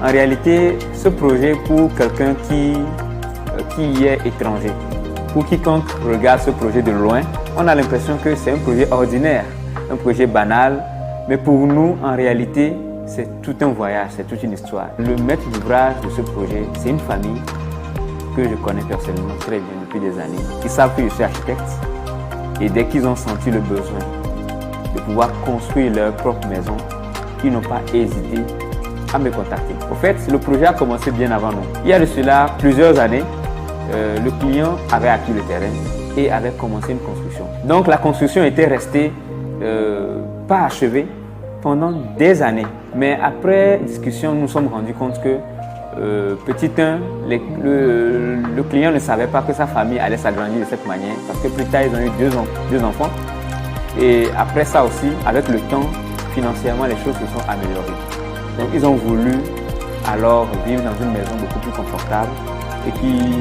En réalité, ce projet pour quelqu'un qui y est étranger, pour quiconque regarde ce projet de loin, on a l'impression que c'est un projet ordinaire, un projet banal, mais pour nous, en réalité, c'est tout un voyage, c'est toute une histoire. Le maître d'ouvrage de ce projet, c'est une famille que je connais personnellement très bien depuis des années. Ils savent que je suis architecte et dès qu'ils ont senti le besoin de pouvoir construire leur propre maison, ils n'ont pas hésité à me contacter. Au fait, le projet a commencé bien avant nous. Il y a de cela plusieurs années, le client avait acquis le terrain et avait commencé une construction. Donc la construction était restée pas achevée pendant des années. Mais après discussion, nous nous sommes rendus compte que petit 1, le client ne savait pas que sa famille allait s'agrandir de cette manière parce que plus tard, ils ont eu deux enfants. Et après ça aussi, avec le temps, financièrement, les choses se sont améliorées. Donc, ils ont voulu alors vivre dans une maison beaucoup plus confortable et qui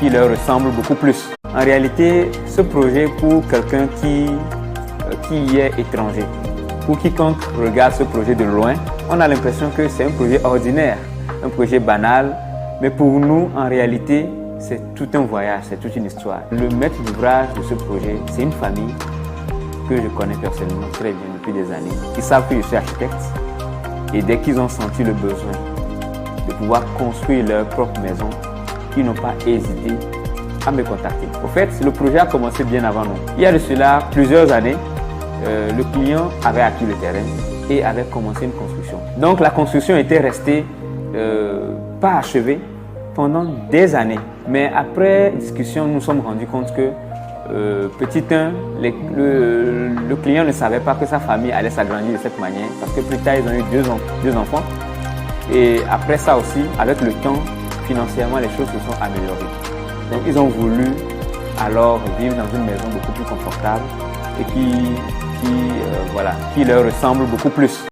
leur ressemble beaucoup plus. En réalité, ce projet pour quelqu'un qui y est étranger, pour quiconque regarde ce projet de loin, on a l'impression que c'est un projet ordinaire, un projet banal, mais pour nous, en réalité, c'est tout un voyage, c'est toute une histoire. Le maître d'ouvrage de ce projet, c'est une famille que je connais personnellement très bien depuis des années. Ils savent que je suis architecte et dès qu'ils ont senti le besoin de pouvoir construire leur propre maison, ils n'ont pas hésité à me contacter. Au fait, le projet a commencé bien avant nous. Il y a de cela plusieurs années, le client avait acquis le terrain et avait commencé une construction. Donc la construction était restée pas achevée pendant des années. Mais après discussion, nous nous sommes rendus compte que petit 1, le client ne savait pas que sa famille allait s'agrandir de cette manière parce que plus tard, ils ont eu deux enfants. Et après ça aussi, avec le temps, financièrement, les choses se sont améliorées. Donc, ils ont voulu alors vivre dans une maison beaucoup plus confortable et qui leur ressemble beaucoup plus.